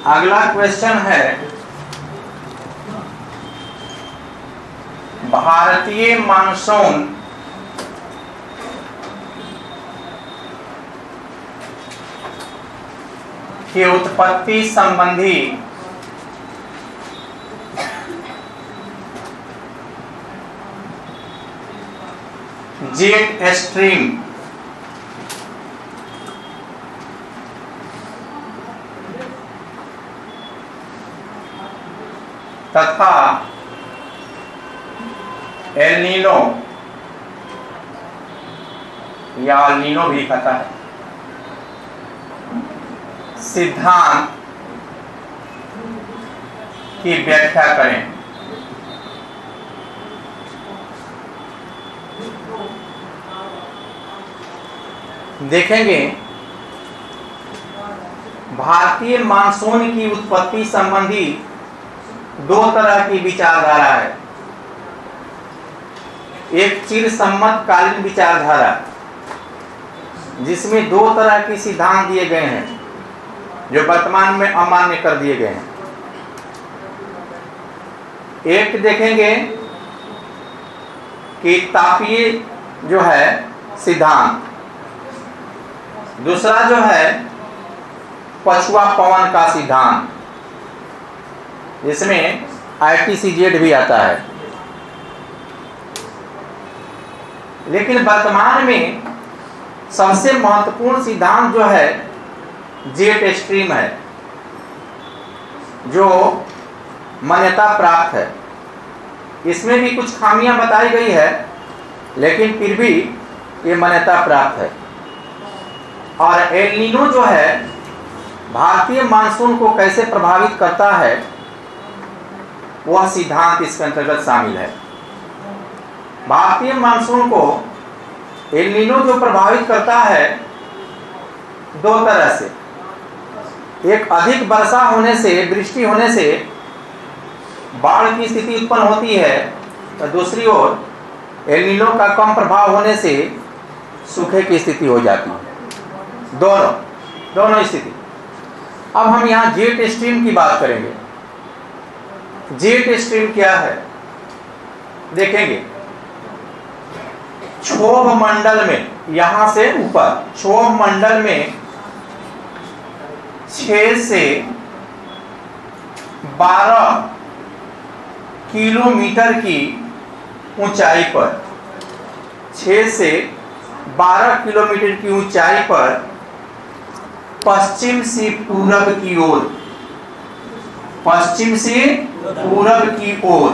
अगला क्वेश्चन है, भारतीय मानसून की उत्पत्ति संबंधी जेट स्ट्रीम तथा एल नीनो या एल नीनो भी कहता है सिद्धांत की व्याख्या करें। देखेंगे भारतीय मानसून की उत्पत्ति संबंधी दो तरह की विचारधारा है। एक चिरसम्मत कालीन विचारधारा जिसमें दो तरह के सिद्धांत दिए गए हैं जो वर्तमान में अमान्य कर दिए गए हैं। एक देखेंगे कि तापीय जो है सिद्धांत, दूसरा जो है पछुआ पवन का सिद्धांत जिसमें ITCZ भी आता है। लेकिन वर्तमान में सबसे महत्वपूर्ण सिद्धांत जो है जेट स्ट्रीम है, जो मान्यता प्राप्त है। इसमें भी कुछ खामियां बताई गई है लेकिन फिर भी ये मान्यता प्राप्त है। और एल नीनो जो है भारतीय मानसून को कैसे प्रभावित करता है वह सिद्धांत इसके अंतर्गत शामिल है। भारतीय मानसून को एल नीनो जो प्रभावित करता है दो तरह से, एक अधिक वर्षा होने से, वृष्टि होने से बाढ़ की स्थिति उत्पन्न होती है, तो दूसरी ओर एल नीनो का कम प्रभाव होने से सूखे की स्थिति हो जाती है। दोनों स्थिति। अब हम यहाँ जेट स्ट्रीम की बात करेंगे। जेट स्ट्रीम क्या है देखेंगे। क्षोभ मंडल में, यहां से ऊपर क्षोभ मंडल में 6 से 12 किलोमीटर की ऊंचाई पर, 6 से 12 किलोमीटर की ऊंचाई पर पश्चिम से पूरब की ओर, पश्चिम से पूरब की ओर,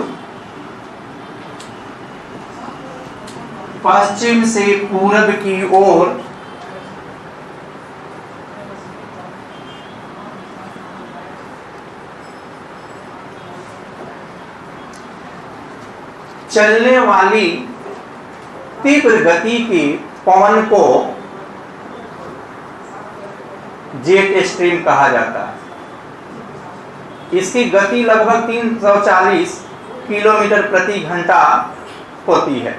पश्चिम से पूरब की ओर चलने वाली तीव्र गति की पवन को जेट स्ट्रीम कहा जाता है। इसकी गति लगभग 340 किलोमीटर प्रति घंटा होती है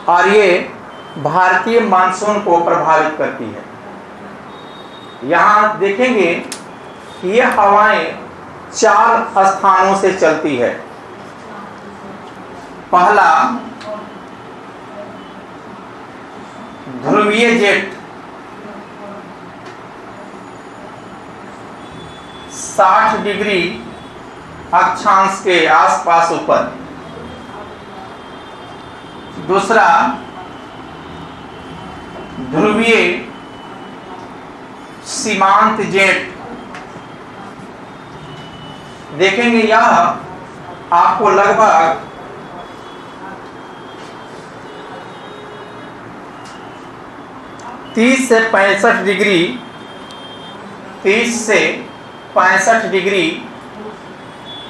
और ये भारतीय मानसून को प्रभावित करती है। यहाँ देखेंगे कि ये हवाएं 4 स्थानों से चलती है। पहला ध्रुवीय जेट 60 डिग्री अक्षांश के आसपास ऊपर, दूसरा ध्रुवीय सीमांत जेट, देखेंगे यह आपको लगभग 30 से 65 डिग्री, 30 से 65 डिग्री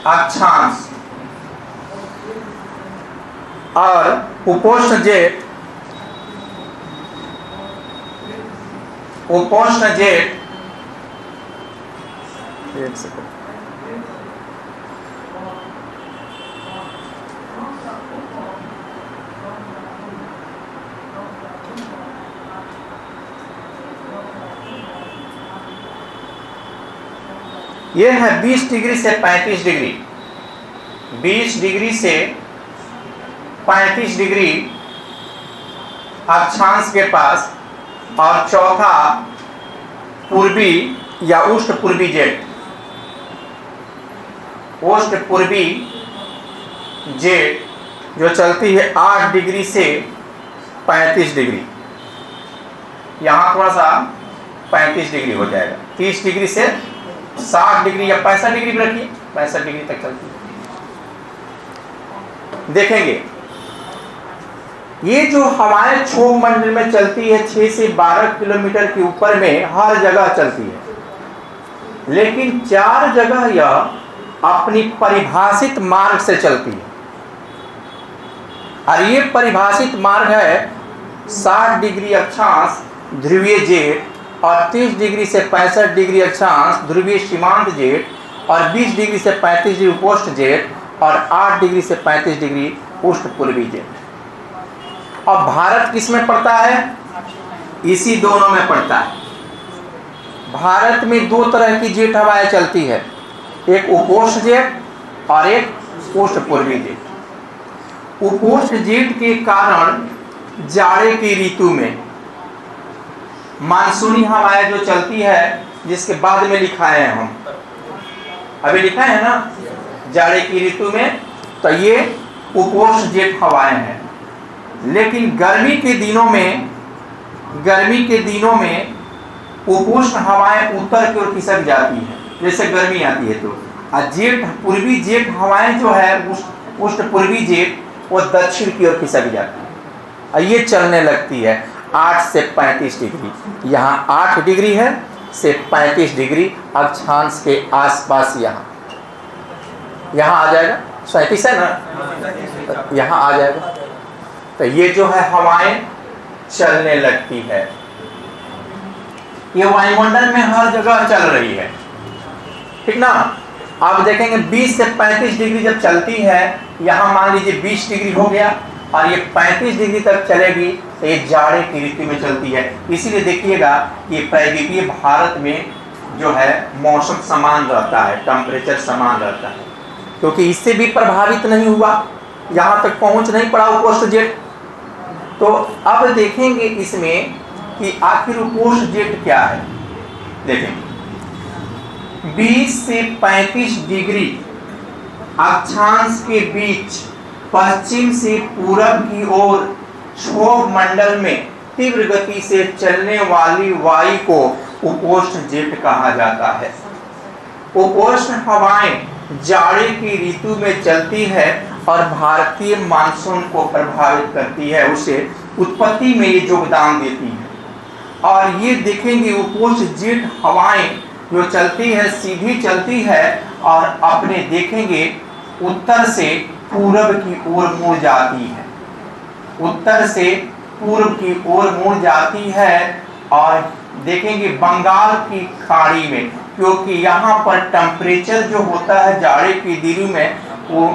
अक्षांश, और उपोष्ण जेट, उपोष्ण जेट, एक सेकंड, ये है 20 डिग्री से 35 डिग्री, 20 डिग्री से 35 डिग्री अक्षांश के पास, और चौथा पूर्वी या उष्ट पूर्वी जेट, उष्ट पूर्वी जेट जो चलती है 8 डिग्री से 35 डिग्री। यहाँ थोड़ा सा 35 डिग्री हो जाएगा, 30 डिग्री से 60 डिग्री या 65 डिग्री भी रखिए, 65 डिग्री तक चलती है। देखेंगे ये जो हवाएं क्षोभ मंडल में चलती है 6 से 12 किलोमीटर के ऊपर में हर जगह चलती है, लेकिन 4 जगह यह अपनी परिभाषित मार्ग से चलती है। और ये परिभाषित मार्ग है 60 डिग्री अक्षांश ध्रुवीय जेट और 30 डिग्री से 65 डिग्री अक्षांश ध्रुवीय सीमांत जेट और 20 डिग्री से 35 डिग्री उपोष्ट जेट और 8 डिग्री से 35 डिग्री उष्ट पूर्वी जेट। अब भारत किस में पड़ता है? इसी दोनों में पड़ता है। भारत में 2 तरह की जेट हवाएं चलती है, एक उपोष्ण जेट और एक उष्ट पूर्वी जेट। उपोष्ण जेट के कारण जाड़े की ऋतु में मानसूनी हवाएं जो चलती है, जिसके बाद में लिखा है, हम अभी लिखा है ना जाड़े की ऋतु में, तो ये उपोष्ण जेट हवाएं हैं। लेकिन गर्मी के दिनों में उपोष्ण हवाएं उत्तर की ओर खिसक जाती हैं, जैसे गर्मी आती है तो। और जेट पूर्वी जेट हवाएं जो है उष्ट पूर्वी जेट, वो दक्षिण की ओर खिसक जाती है और ये चलने लगती है 8 से 35 डिग्री। यहाँ 8 डिग्री है से 35 डिग्री अक्षांश के आसपास, यहाँ आ जाएगा, 37 है ना, यहाँ आ जाएगा। तो ये जो है हवाएं चलने लगती है, ये वायुमंडल में हर जगह चल रही है, ठीक ना। आप देखेंगे 20 से 35 डिग्री जब चलती है, यहाँ मान लीजिए 20 डिग्री हो गया और ये 35 डिग्री तक चलेगी, तो ये जाड़े की ऋतु में चलती है। इसीलिए देखिएगा कि प्रायद्वीपीय भारत में जो है मौसम समान रहता है, टेम्परेचर समान रहता है, क्योंकि इससे भी प्रभावित नहीं हुआ, यहाँ तक पहुँच नहीं पड़ा उपोष्ण जेट। तो अब देखेंगे इसमें कि आखिर उपोष्ण जेट क्या है। देखें 20 से 35 डिग्री अक्षांश के बीच पश्चिम से पूरब की ओर क्षोभ मंडल में तीव्र गति से चलने वाली वायु को उपोष्ण जेट कहा जाता है। उपोष्ण हवाएं जाड़े की ऋतु में चलती है और भारतीय मानसून को प्रभावित करती है, उसे उत्पत्ति में ये योगदान देती है। और ये देखेंगे उपोष्ण जेट हवाएं जो चलती है, सीधी चलती है और अपने देखेंगे उत्तर से पूरब की ओर मुड़ जाती है, उत्तर से पूर्व की ओर मुड़ जाती है। और देखेंगे बंगाल की खाड़ी में, क्योंकि यहाँ पर टेम्परेचर जो होता है जाड़े की दिनों में वो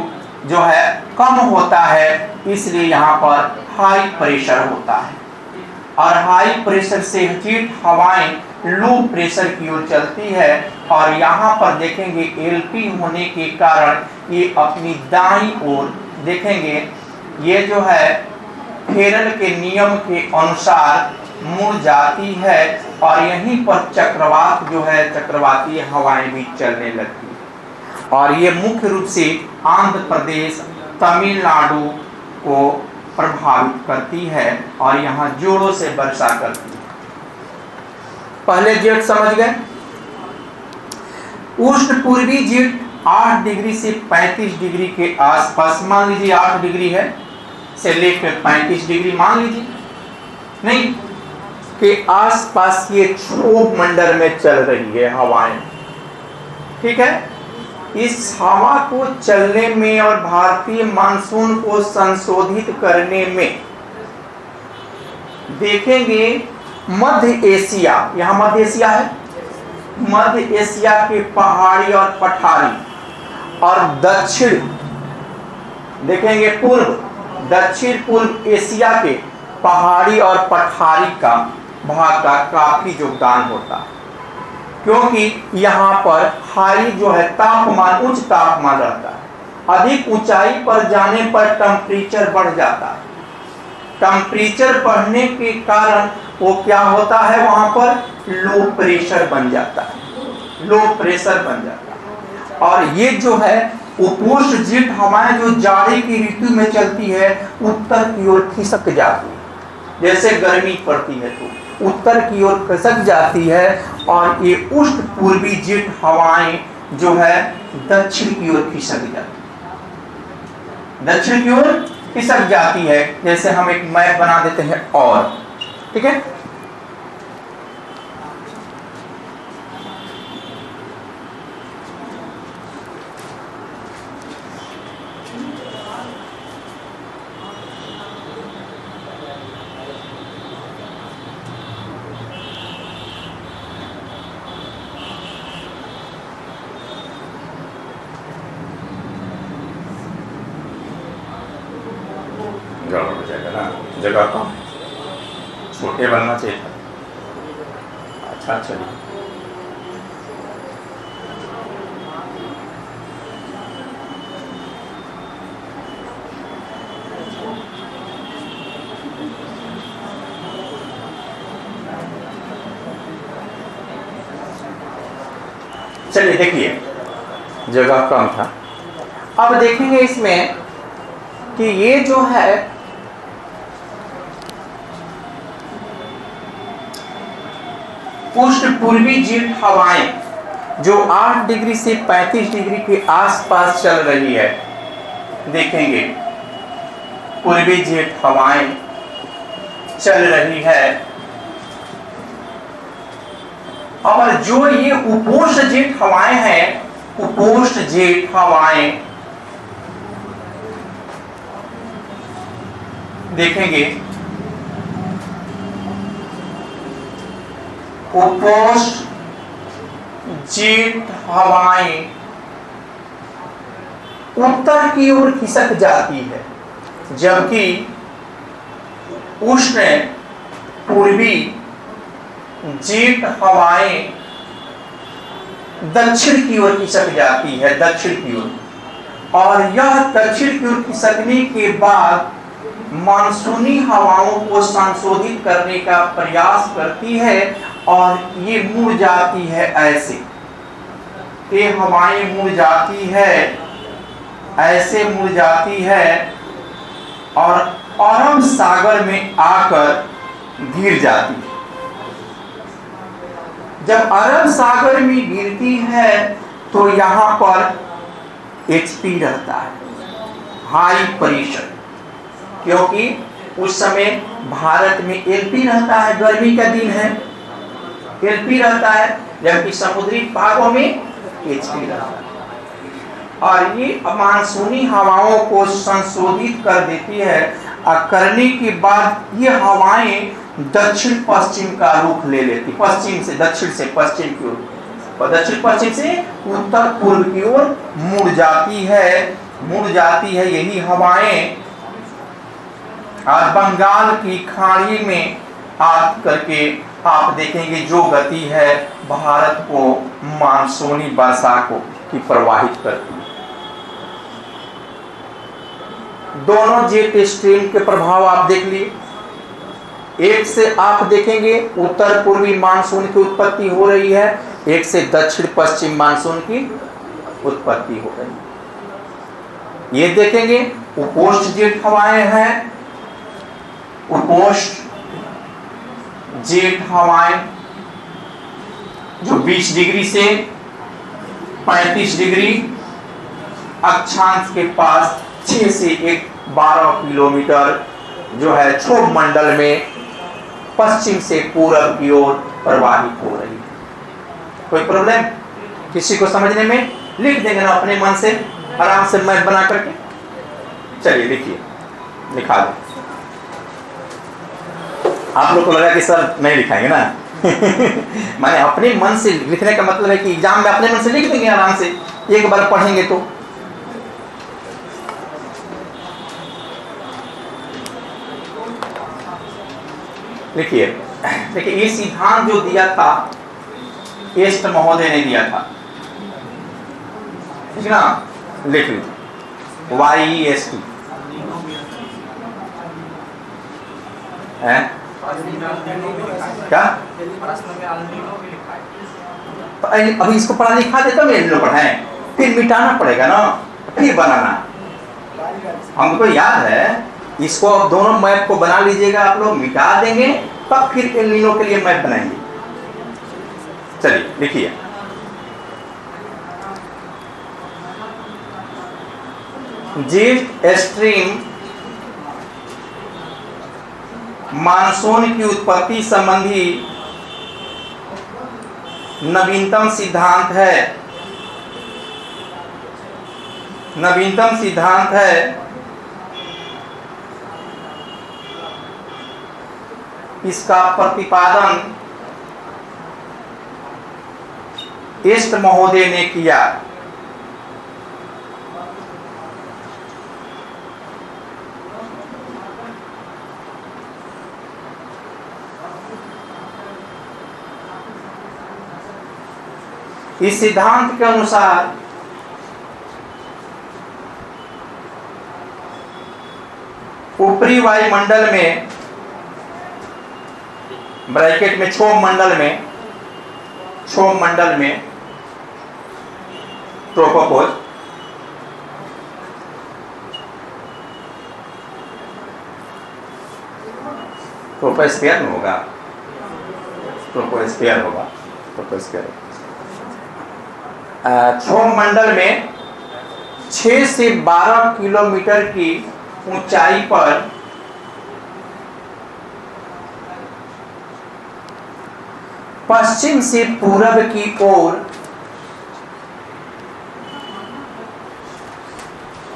जो है कम होता है, इसलिए यहाँ पर हाई प्रेशर होता है और हाई प्रेशर से जेट हवाएं लो प्रेशर की ओर चलती है। और यहाँ पर देखेंगे एलपी होने के कारण ये अपनी दाईं ओर देखेंगे, ये जो है फेरल के नियम के अनुसार मुड़ जाती है और यहीं पर चक्रवात जो है, चक्रवाती हवाएं भी चलने लगती है। और ये मुख्य रूप से आंध्र प्रदेश, तमिलनाडु को प्रभावित करती है और यहाँ जोरों से वर्षा करती है। पहले जेट समझ गए। उष्ण पूर्वी जेट 8 डिग्री से 35 डिग्री के आसपास, मान लीजिए 8 डिग्री है से लेकर 35 डिग्री मान लीजिए नहीं के आसपास ये क्षोभ मंडल में चल रही है हवाएं, ठीक है। इस हवा को चलने में और भारतीय मानसून को संशोधित करने में देखेंगे मध्य एशिया, यहाँ मध्य एशिया है, मध्य एशिया के पहाड़ी और पठारी और दक्षिण देखेंगे पूर्व, दक्षिण पूर्व एशिया के पहाड़ी और पठारी का भाग का काफी योगदान होता है। क्योंकि यहाँ पर हाई जो है तापमान, उच्च तापमान रहता है। अधिक ऊंचाई पर जाने पर टेम्परेचर बढ़ जाता है। टेम्परेचर बढ़ने के कारण वो क्या होता है, वहां पर लो प्रेशर बन जाता है, लो प्रेशर बन जाता है। और ये जो है उपोष्ण शीत हवाएं जो जाड़े की ऋतु में चलती है, उत्तर की ओर खिसक जाती है। जैसे गर्मी पड़ती है तो उत्तर की ओर खिसक जाती है, और ये उष्ण पूर्वी शीत हवाएं जो है दक्षिण की ओर खिसक जाती है, दक्षिण की ओर खिसक जाती है। जैसे हम एक मैप बना देते हैं, और ठीक है, गड़बड़ हो जाएगा ना, जगह कम, छोटे बनना चाहिए था। अच्छा चलिए, चलिए देखिए, जगह कम था। अब देखेंगे इसमें कि ये जो है उष्ण पूर्वी शीत हवाएं जो 8 डिग्री से 35 डिग्री के आसपास चल रही है, देखेंगे पूर्वी शीत हवाएं चल रही है। और जो ये उपोष्ण शीत हवाएं हैं, उपोष्ण शीत हवाएं देखेंगे उपोष्ण शीत हवाएं उत्तर की ओर खिसक जाती है, जबकि उष्ण पूर्वी शीत हवाएं दक्षिण की ओर खिसक जाती है, दक्षिण की ओर। और यह दक्षिण की ओर खिसकने के बाद मानसूनी हवाओं को संशोधित करने का प्रयास करती है, और ये मुड़ जाती है ऐसे, ये हवाएं मुड़ जाती है, ऐसे मुड़ जाती है, और अरब सागर में आकर गिर जाती है। जब अरब सागर में गिरती है तो यहाँ पर HP रहता है, हाई प्रेशर, क्योंकि उस समय भारत में LP रहता है, गर्मी का दिन है, LP रहता है, जबकि समुद्री भागों में HP रहता है। और ये मानसूनी हवाओं को संशोधित कर देती है, और करने के बाद ये हवाएं दक्षिण पश्चिम का रुख ले लेती, पश्चिम से दक्षिण से पश्चिम की ओर, दक्षिण पश्चिम से उत्तर पूर्व की ओर मुड़ जाती है, मुड़ जाती है यही हवाएं। और बंगाल की खाड़ी में आ करके आप देखेंगे जो गति है भारत को मानसूनी वर्षा को की प्रवाहित करती है। दोनों जेट स्ट्रीम के प्रभाव आप देख लिए, एक से आप देखेंगे उत्तर पूर्वी मानसून की उत्पत्ति हो रही है, एक से दक्षिण पश्चिम मानसून की उत्पत्ति हो रही है। ये देखेंगे उपोष्ण शीत हवाएं हैं, उपोष्ण शीत हवाएं जो 20 डिग्री से 35 डिग्री अक्षांश के पास 6 से 12 किलोमीटर जो है क्षोभ मंडल में पश्चिम से पूरब की ओर प्रवाहित हो रही है। कोई प्रॉब्लम किसी को समझने में? लिख देंगे ना अपने मन से, आराम से मैप बना करके। चलिए लिखिए, लिखा दो। आप लोग को लगा कि सर नहीं लिखाएंगे ना मैंने अपने मन से लिखने का मतलब है कि एग्जाम में अपने मन से लिख देंगे आराम से, एक बार पढ़ेंगे तो। लिखिए, देखिए ये सिद्धांत जो दिया था, एस्ट महोदय ने दिया था, ठीक ना, लिख लीजिए YEST है क्या। तो अभी इसको पढ़ा लिखा देता मैं लोग पढ़ाएं, फिर मिटाना पड़ेगा ना, फिर बनाना। हमको याद है, इसको अब दोनों मैप को बना लीजिएगा आप लोग, मिटा देंगे तब फिर एल नीनो के लिए मैप बनाएंगे। चलिए लिखिए, जेट स्ट्रीम मानसून की उत्पत्ति संबंधी नवीनतम सिद्धांत है। नवीनतम सिद्धांत है इसका प्रतिपादन एस्ट महोदय ने किया। इस सिद्धांत के अनुसार ऊपरी वायुमंडल में, ब्रैकेट में क्षोभ मंडल में ट्रोपोपोज, ट्रोपोस्फीयर में होगा, ट्रोपोस्फीयर होगा, ट्रोपोस्फीयर। क्षोभ मंडल में 6 से 12 किलोमीटर की ऊंचाई पर पश्चिम से पूरब की ओर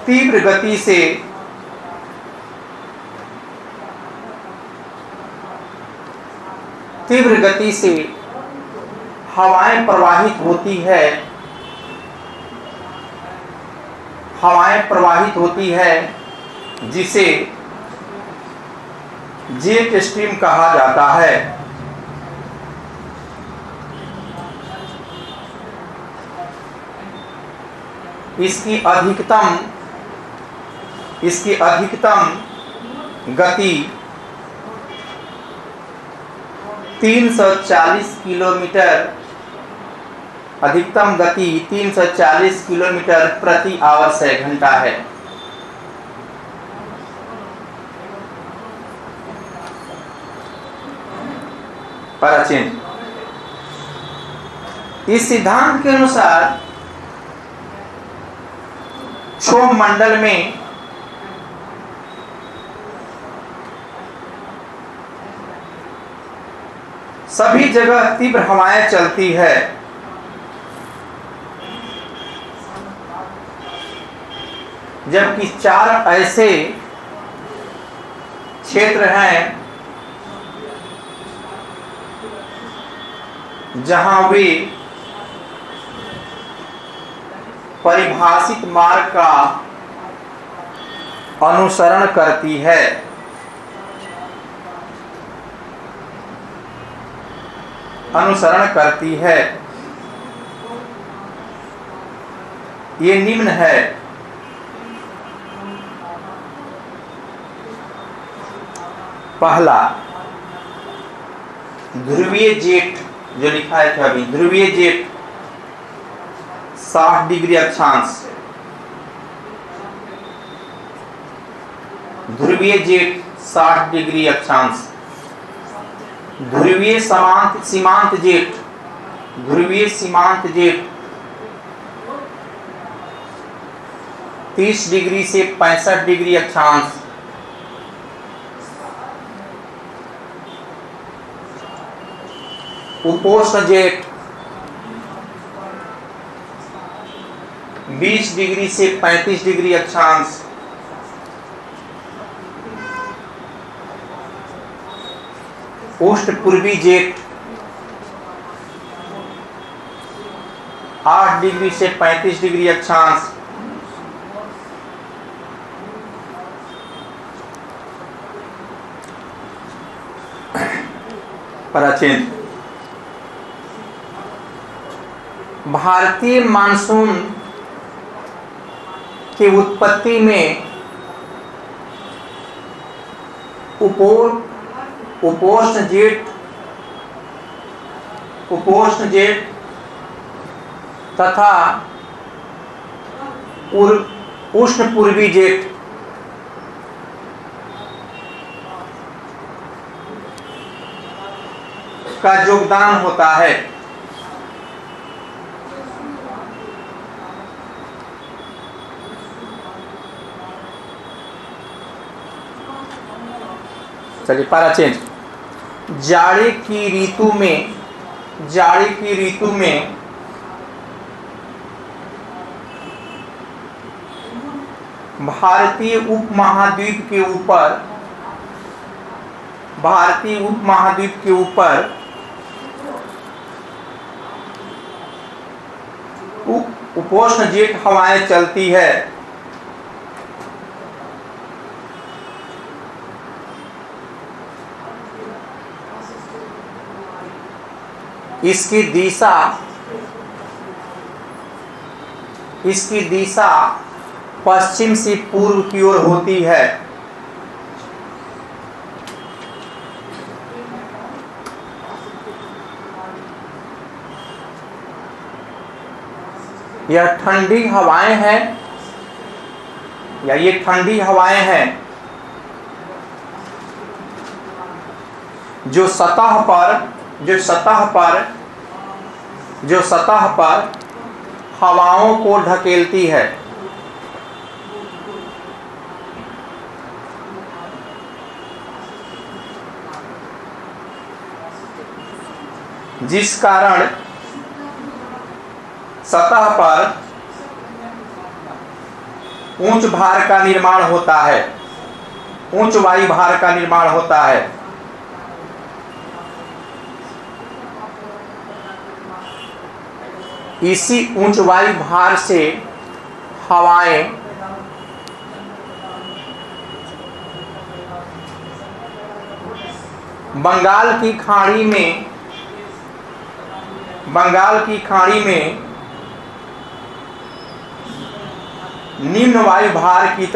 तीव्र गति से हवाएं प्रवाहित होती है जिसे जेट स्ट्रीम कहा जाता है। इसकी अधिकतम गति 340 किलोमीटर, अधिकतम गति 340 किलोमीटर प्रति आवर से घंटा है। प्राचीन इस सिद्धांत के अनुसार क्षोभ मंडल में सभी जगह तीव्र हवाएं चलती है। जबकि 4 ऐसे क्षेत्र हैं जहां वे परिभाषित मार्ग का अनुसरण करती है। ये निम्न है। पहला, ध्रुवीय जेट, जो लिखा है था अभी, ध्रुवीय जेट 60 डिग्री अक्षांश, ध्रुवीय जेट 60 डिग्री अक्षांश। ध्रुवीय सीमांत जेट, ध्रुवीय सीमांत जेट 30 डिग्री से 65 डिग्री अक्षांश। उपोष्ण जेट 20 डिग्री से 35 डिग्री अक्षांश। उष्ण पूर्वी जेट 8 डिग्री से 35 डिग्री अक्षांश। प्राचीन भारतीय मानसून की उत्पत्ति में उपोष्ण जेठ तथा उष्ण पूर्वी जेठ का योगदान होता है। चलिए पारा चेंज। जाड़े की ऋतु में भारतीय उपमहाद्वीप के ऊपर उपोष्ण जेठ हवाएं चलती है। इसकी दिशा पश्चिम से पूर्व की ओर होती है। यह ठंडी हवाएं हैं या ये ठंडी हवाएं हैं जो सतह पर हवाओं को ढकेलती है। जिस कारण सतह पर उच्च भार का निर्माण होता है, उच्च वायु भार का निर्माण होता है। इसी उच्च वायु भार से हवाएं बंगाल की खाड़ी में निम्न वायु भार की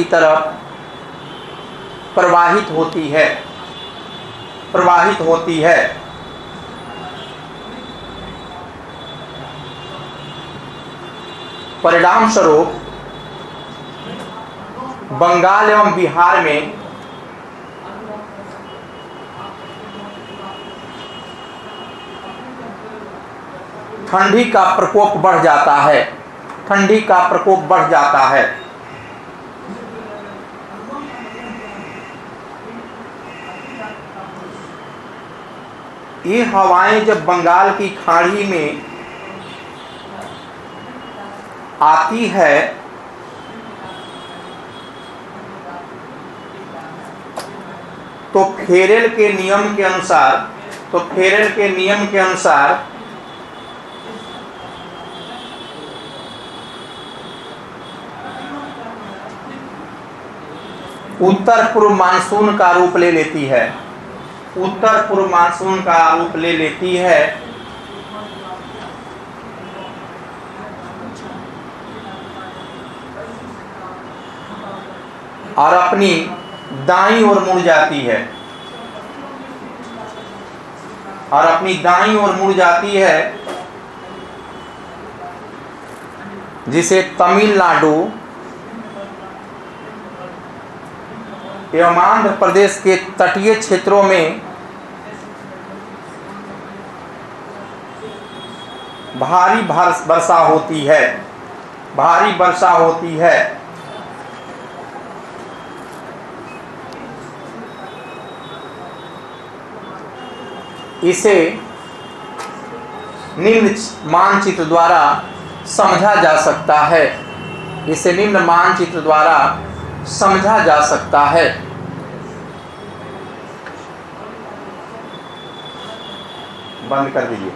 तरफ प्रवाहित होती है। परिणाम स्वरूप बंगाल एवं बिहार में ठंडी का प्रकोप बढ़ जाता है। ये हवाएं जब बंगाल की खाड़ी में आती है तो फेरेल के नियम के अनुसार उत्तर पूर्व मानसून का रूप ले लेती है। और अपनी दाईं ओर मुड़ जाती है, जिसे तमिलनाडु एवं आंध्र प्रदेश के तटीय क्षेत्रों में भारी वर्षा होती है। इसे निम्न मानचित्र द्वारा समझा जा सकता है। बंद कर दीजिए।